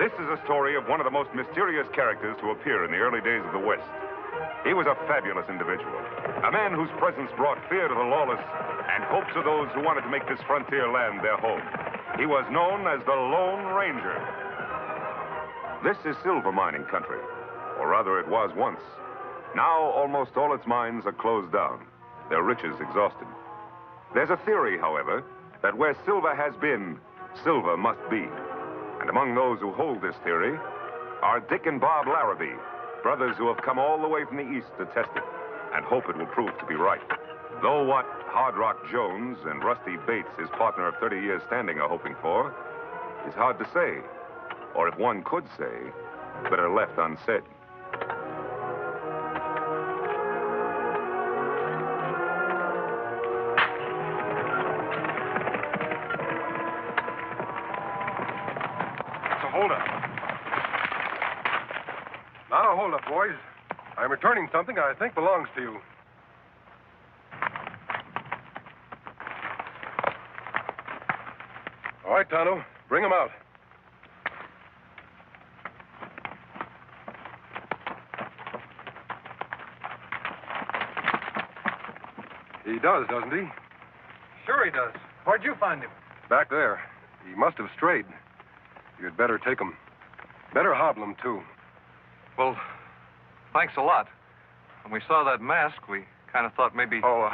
This is a story of one of the most mysterious characters to appear in the early days of the West. He was a fabulous individual, a man whose presence brought fear to the lawless and hope to those who wanted to make this frontier land their home. He was known as the Lone Ranger. This is silver mining country, or rather it was once. Now almost all its mines are closed down, their riches exhausted. There's a theory, however, that where silver has been, silver must be. And among those who hold this theory are Dick and Bob Larrabee, brothers who have come all the way from the east to test it and hope it will prove to be right. Though what Hardrock Jones and Rusty Bates, his partner of 30 years standing, are hoping for is hard to say. Or if one could say, better left unsaid. Now, hold up, boys. I'm returning something I think belongs to you. All right, Tonto, bring him out. He does, doesn't he? Sure he does. Where'd you find him? Back there. He must have strayed. You'd better take him. Better hobble him, too. Well, thanks a lot. When we saw that mask, we kind of thought maybe... Oh,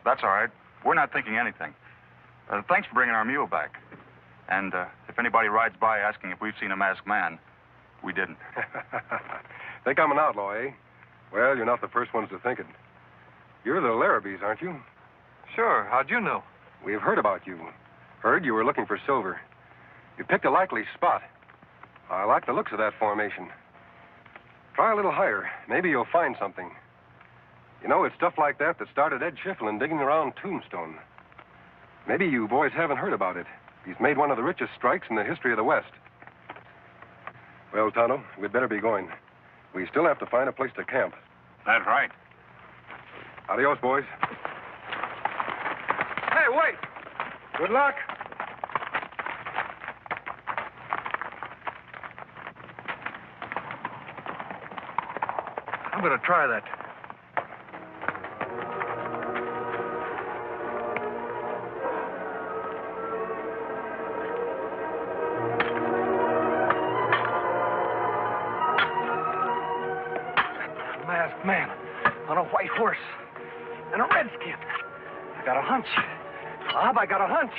that's all right. We're not thinking anything. Thanks for bringing our mule back. And if anybody rides by asking if we've seen a masked man, we didn't. Think I'm an outlaw, eh? Well, you're not the first ones to think it. You're the Larrabees, aren't you? Sure. How'd you know? We've heard about you. Heard you were looking for silver. You picked a likely spot. I like the looks of that formation. Try a little higher. Maybe you'll find something. You know, it's stuff like that started Ed Schifflin digging around Tombstone. Maybe you boys haven't heard about it. He's made one of the richest strikes in the history of the West. Well, Tonto, we'd better be going. We still have to find a place to camp. That's right. Adios, boys. Hey, wait! Good luck. I'm going to try that. A masked man on a white horse and a redskin. I got a hunch. Bob, I got a hunch.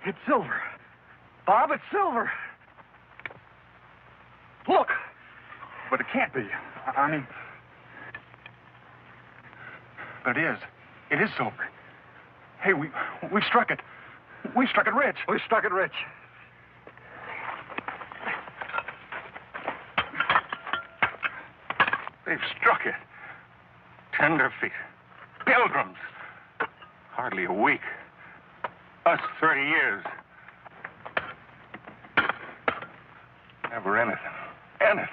It's silver. Bob, it's silver. Look. But it can't be. I mean... But it is. It is silver. Hey, we struck it. We struck it rich. We struck it rich. They've struck it. Tenderfeet. Pilgrims. Hardly a week. Us 30 years. Never anything. Anything.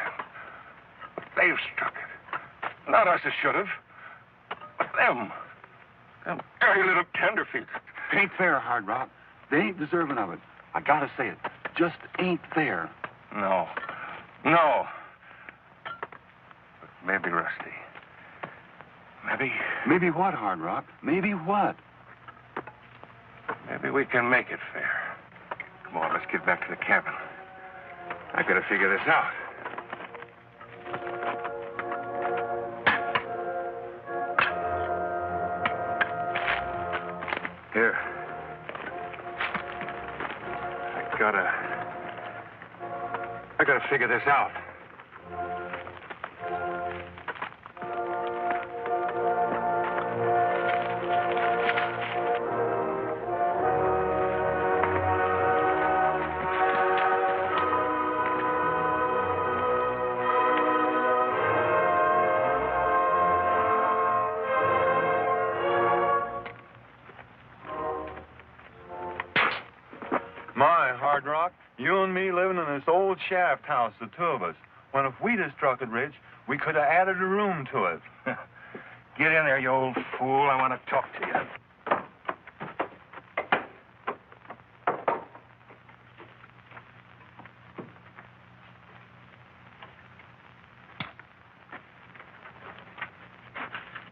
They've struck it. Not us as should have. But them. Them dirty little tenderfeet. It ain't fair, Hardrock. They ain't deserving of it. I gotta say it. Just ain't fair. No. No. But maybe, Rusty. Maybe... Maybe what, Hardrock? Maybe what? Maybe we can make it fair. Come on, let's get back to the cabin. I gotta figure this out. Here. I gotta figure this out. My, Hardrock, you and me living in this old shaft house, the two of us. when if we'd have struck it rich, we could have added a room to it. Get in there, you old fool. I want to talk to you.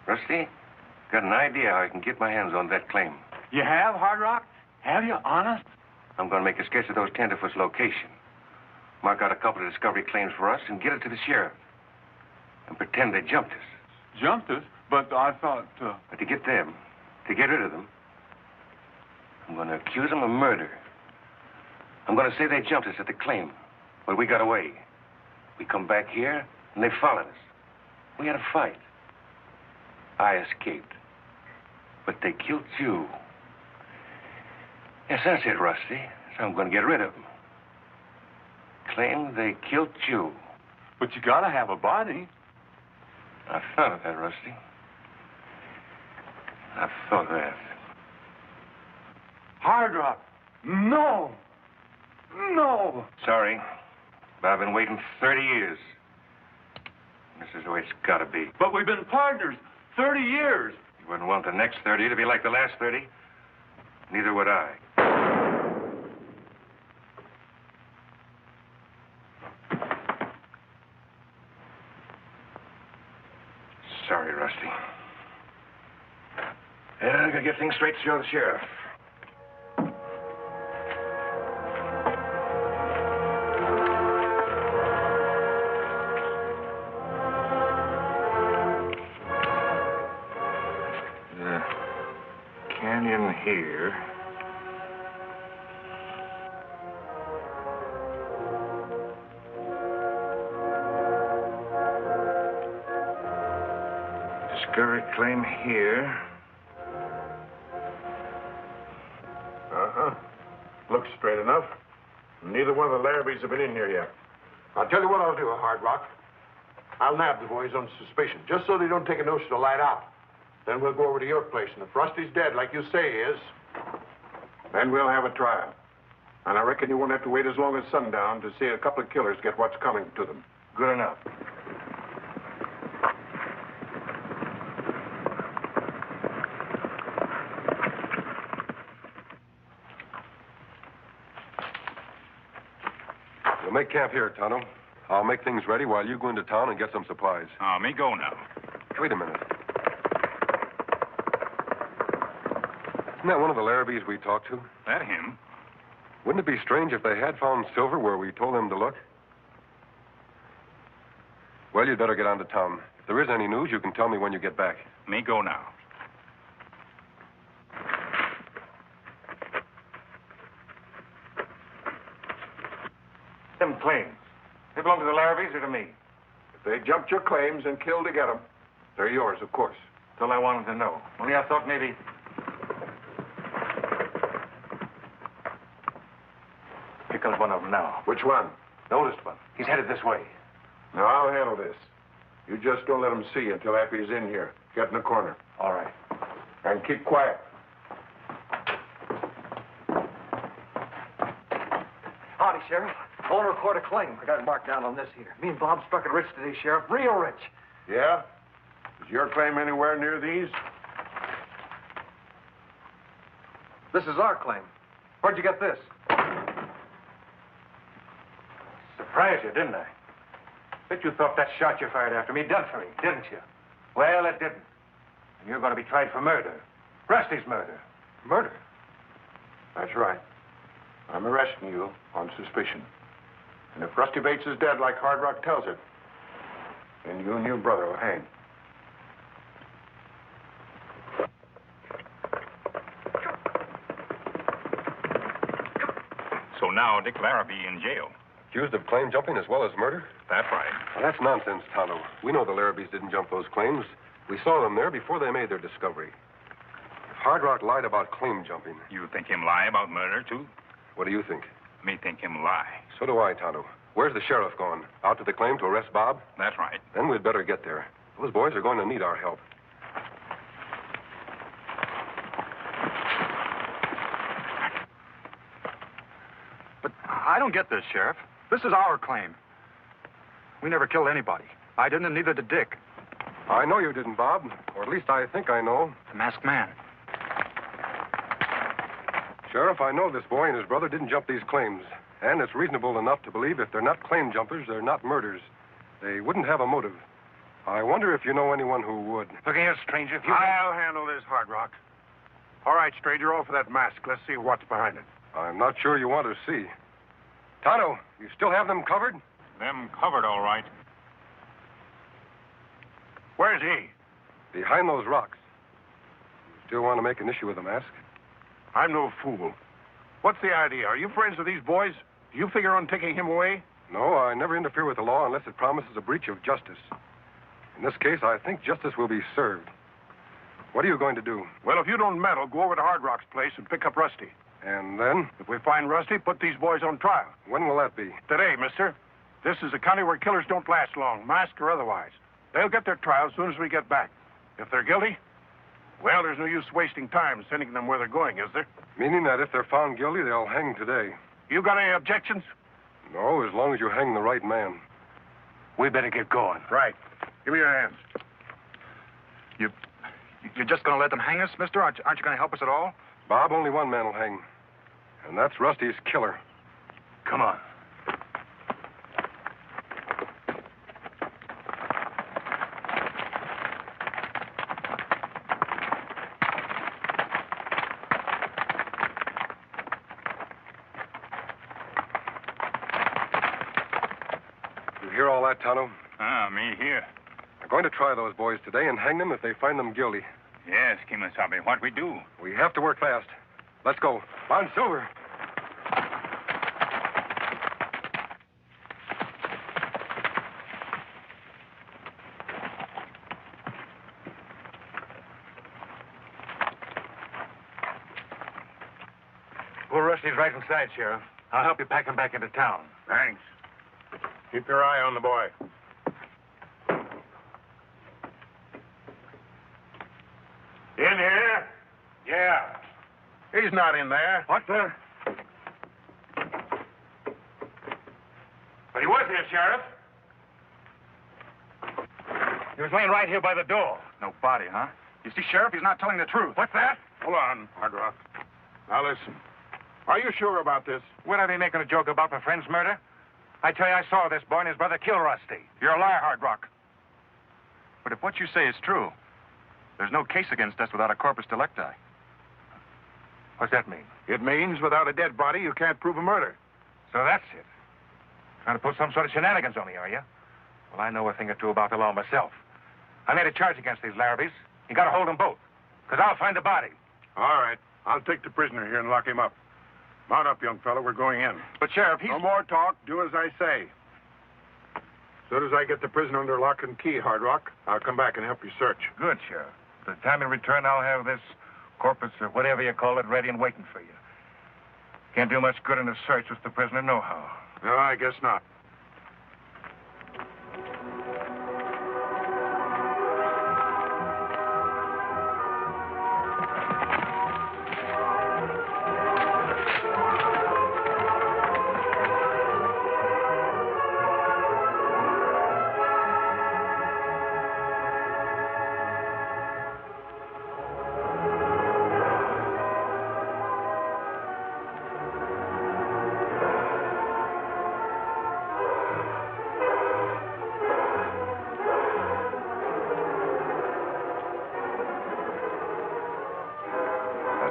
Rusty, got an idea how I can get my hands on that claim. You have, Hardrock? Have you, honest? I'm going to make a sketch of those Tenderfeet's location. Mark out a couple of discovery claims for us and get it to the sheriff. And pretend they jumped us. Jumped us? But I thought, But to get them, to get rid of them, I'm going to accuse them of murder. I'm going to say they jumped us at the claim, but we got away. We come back here, and they followed us. We had a fight. I escaped. But they killed you. Yes, that's it, Rusty. So I'm going to get rid of them. Claim they killed you. But you gotta have a body. I thought of that, Rusty. I thought of that. Hardrock, no! No! Sorry, but I've been waiting 30 years. This is the way it's got to be. But we've been partners 30 years. You wouldn't want the next 30 to be like the last 30. Neither would I. Sorry, Rusty. Yeah, I gotta get things straight to show the sheriff. The canyon here. Discovery claim here. Uh-huh. Looks straight enough. Neither one of the Larrabees have been in here yet. I'll tell you what I'll do, Hardrock. I'll nab the boys on suspicion, just so they don't take a notion to light out. Then we'll go over to your place, and if Rusty's dead, like you say he is, then we'll have a trial. And I reckon you won't have to wait as long as sundown to see a couple of killers get what's coming to them. Good enough. We'll make camp here, Tonto. I'll make things ready while you go into town and get some supplies. Me go now. Wait a minute. Isn't that one of the Larrabees we talked to? That him? Wouldn't it be strange if they had found silver where we told them to look? Well, you'd better get on to town. If there is any news, you can tell me when you get back. Me go now. Them claims. They belong to the Larrabees or to me? If they jumped your claims and killed to get them, they're yours, of course. That's all I wanted to know. Only I thought maybe... Here comes one of them now. Which one? The oldest one. He's headed this way. Now, I'll handle this. You just don't let him see you until after he's in here. Get in the corner. All right. And keep quiet. Howdy, Sheriff. I want to record a claim. I got it marked down on this here. Me and Bob struck it rich today, Sheriff. Real rich. Yeah? Is your claim anywhere near these? This is our claim. Where'd you get this? Surprised you, didn't I? Bet you thought that shot you fired after me done for me, didn't you? Well, it didn't. And you're going to be tried for murder. Rusty's murder. Murder? That's right. I'm arresting you on suspicion. And if Rusty Bates is dead like Hardrock tells it, then you and your brother will hang. So now Dick Larrabee in jail. Accused of claim jumping as well as murder? That's right. Well, that's nonsense, Tonto. We know the Larrabees didn't jump those claims. We saw them there before they made their discovery. If Hardrock lied about claim jumping... You think him lie about murder, too? What do you think? Me think him lie. So do I, Tonto. Where's the sheriff gone? Out to the claim to arrest Bob? That's right. Then we'd better get there. Those boys are going to need our help. But I don't get this, Sheriff. This is our claim. We never killed anybody. I didn't, and neither did Dick. I know you didn't, Bob. Or at least I think I know. The masked man. Sheriff, I know this boy and his brother didn't jump these claims. And it's reasonable enough to believe if they're not claim jumpers, they're not murders. They wouldn't have a motive. I wonder if you know anyone who would. Look here, stranger. If you... I'll handle this, Hardrock. All right, stranger, off for that mask. Let's see what's behind it. I'm not sure you want to see. Tonto, you still have them covered? Them covered, all right. Where's he? Behind those rocks. You still want to make an issue with the mask? I'm no fool. What's the idea? Are you friends with these boys? Do you figure on taking him away? No, I never interfere with the law unless it promises a breach of justice. In this case, I think justice will be served. What are you going to do? Well, if you don't meddle, go over to Hardrock's place and pick up Rusty. And then? If we find Rusty, put these boys on trial. When will that be? Today, mister. This is a county where killers don't last long, masked or otherwise. They'll get their trial as soon as we get back. If they're guilty, well, there's no use wasting time sending them where they're going, is there? Meaning that if they're found guilty, they'll hang today. You got any objections? No, as long as you hang the right man. We better get going. Right. Give me your hands. You're just going to let them hang us, mister? Aren't you going to help us at all? Bob, only one man will hang. And that's Rusty's killer. Come on. You hear all that, Tonto? Me here. We're going to try those boys today and hang them if they find them guilty. Yes, Kemo Sabe. What we do? We have to work fast. Let's go. On Silver. Poor Rusty's right inside, Sheriff. I'll help you pack him back into town. Thanks. Keep your eye on the boy. In here? Yeah. He's not in there. What the? But he was here, Sheriff. He was laying right here by the door. No body, huh? You see, Sheriff, he's not telling the truth. What's that? Hold on, Hardrock. Now listen. Are you sure about this? What are they making a joke about my friend's murder? I tell you, I saw this boy and his brother kill Rusty. You're a liar, Hardrock. But if what you say is true, there's no case against us without a corpus delicti. What's that mean? It means without a dead body, you can't prove a murder. So that's it. Trying to pull some sort of shenanigans on me, are you? Well, I know a thing or two about the law myself. I made a charge against these Larrabees. You gotta hold them both, because I'll find the body. All right. I'll take the prisoner here and lock him up. Mount up, young fellow. We're going in. But, Sheriff, he's... No more talk. Do as I say. As soon as I get the prisoner under lock and key, Hardrock, I'll come back and help you search. Good, Sheriff. By the time you return, I'll have this corpus or whatever you call it ready and waiting for you. Can't do much good in a search with the prisoner nohow. No, I guess not.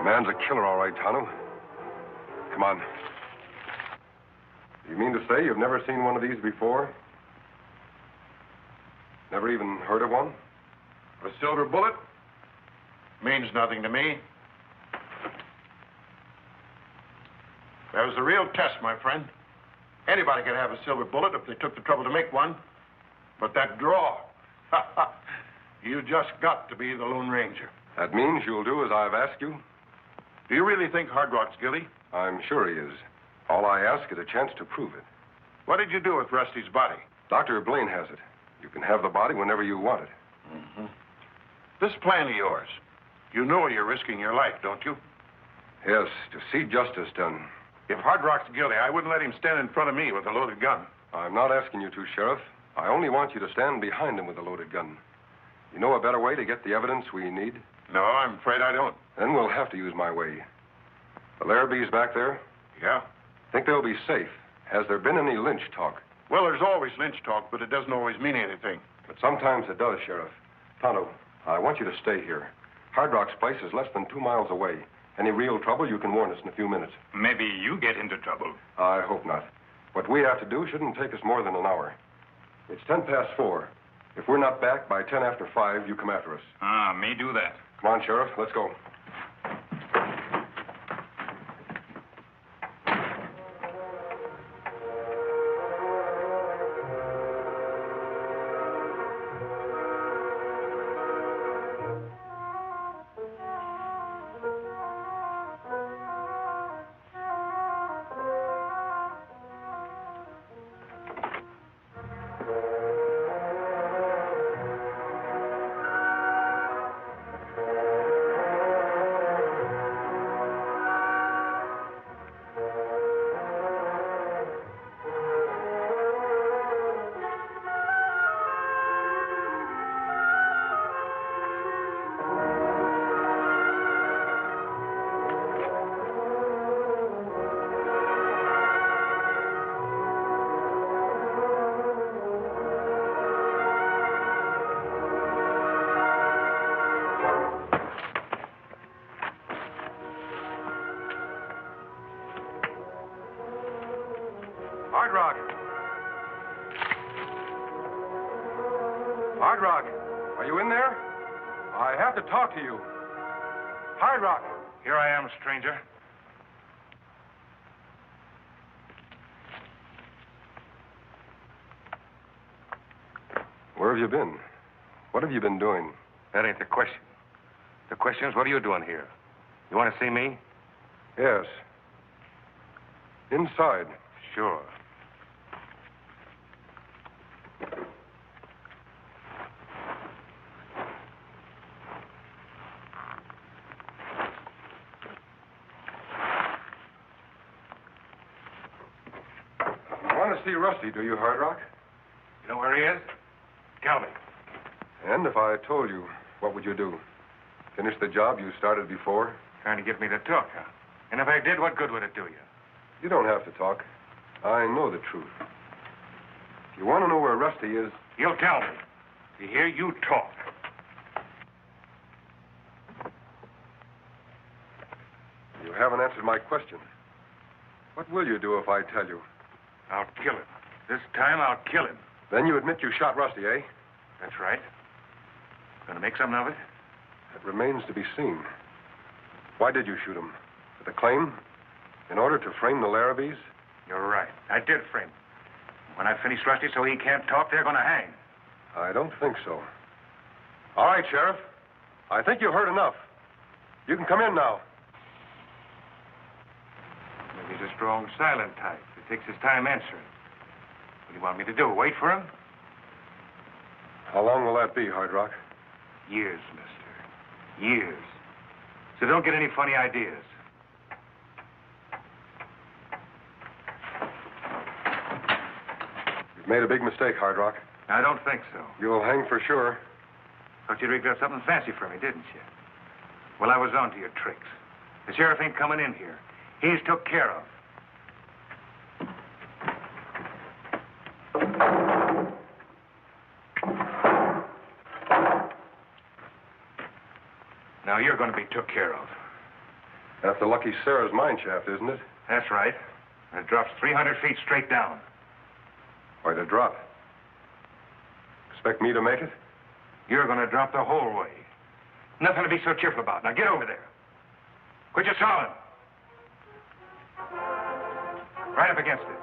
Man's a killer, all right, Tonto. Come on. You mean to say you've never seen one of these before? Never even heard of one? A silver bullet? Means nothing to me. That was the real test, my friend. Anybody could have a silver bullet if they took the trouble to make one. But that draw, you just got to be the Lone Ranger. That means you'll do as I've asked you? Do you really think Hardrock's guilty? I'm sure he is. All I ask is a chance to prove it. What did you do with Rusty's body? Dr. Blaine has it. You can have the body whenever you want it. Mm-hmm. This plan of yours, you know you're risking your life, don't you? Yes, to see justice done. If Hardrock's guilty, I wouldn't let him stand in front of me with a loaded gun. I'm not asking you to, Sheriff. I only want you to stand behind him with a loaded gun. You know a better way to get the evidence we need? No, I'm afraid I don't. Then we'll have to use my way. The Larrabees back there? Yeah? Think they'll be safe. Has there been any lynch talk? Well, there's always lynch talk, but it doesn't always mean anything. But sometimes it does, Sheriff. Tonto, I want you to stay here. Hardrock's place is less than 2 miles away. Any real trouble, you can warn us in a few minutes. Maybe you get into trouble. I hope not. What we have to do shouldn't take us more than an hour. It's 4:10. If we're not back by 5:10, you come after us. May do that. Come on, Sheriff. Let's go. Hardrock! Hardrock, are you in there? I have to talk to you. Hardrock! Here I am, stranger. Where have you been? What have you been doing? That ain't the question. The question is, what are you doing here? You want to see me? Yes. Inside. Sure. You want to see Rusty, do you, Hardrock? You know where he is? Tell me. And if I told you, what would you do? Finish the job you started before? Trying to get me to talk, huh? And if I did, what good would it do you? You don't have to talk. I know the truth. If you want to know where Rusty is... You'll tell me. You hear? You talk. You haven't answered my question. What will you do if I tell you? I'll kill him. This time, I'll kill him. Then you admit you shot Rusty, eh? That's right. Gonna make something of it? It remains to be seen. Why did you shoot him? For the claim? In order to frame the Larrabees? You're right. I did frame him. When I finish Rusty so he can't talk, they're gonna hang. I don't think so. All right, Sheriff. I think you've heard enough. You can come in now. Maybe he's a strong, silent type. He takes his time answering. What do you want me to do? Wait for him? How long will that be, Hardrock? Years, mister. Years. So don't get any funny ideas. You've made a big mistake, Hardrock. I don't think so. You'll hang for sure. Thought you'd rigged up something fancy for me, didn't you? Well, I was on to your tricks. The sheriff ain't coming in here. He's took care of. Now you're going to be took care of. That's the Lucky Sarah's mine shaft, isn't it? That's right. And it drops 300 feet straight down. Why to drop? Expect me to make it? You're going to drop the whole way. Nothing to be so cheerful about. Now get over there. Quit your sawing. Right up against it.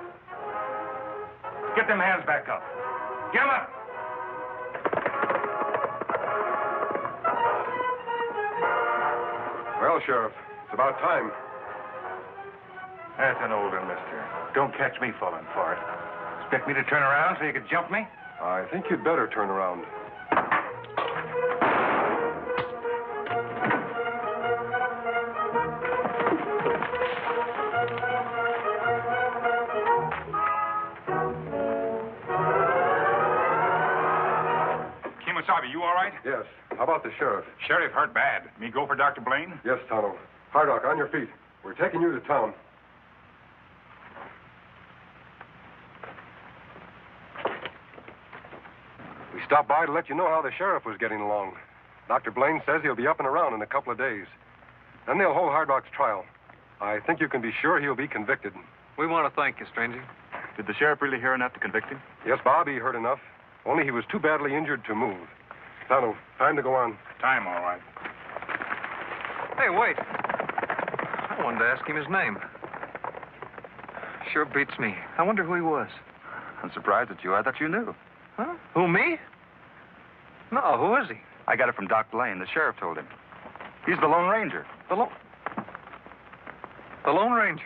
Get them hands back up. Get them up. Well, Sheriff, it's about time. That's an old one, mister. Don't catch me falling for it. Expect me to turn around so you could jump me? I think you'd better turn around. Sabe, you all right? Yes. How about the sheriff? Sheriff hurt bad. Me go for Dr. Blaine? Yes, Tonto. Hardrock, on your feet. We're taking you to town. We stopped by to let you know how the sheriff was getting along. Dr. Blaine says he'll be up and around in a couple of days. Then they'll hold Hardrock's trial. I think you can be sure he'll be convicted. We want to thank you, stranger. Did the sheriff really hear enough to convict him? Yes, Bob, he heard enough. Only he was too badly injured to move. Tonto, time to go on. Time, all right. Hey, wait. I wanted to ask him his name. Sure beats me. I wonder who he was. I'm surprised at you. I thought you knew. Huh? Who, me? No, who is he? I got it from Doc Blaine. The sheriff told him. He's the Lone Ranger. The Lone Ranger.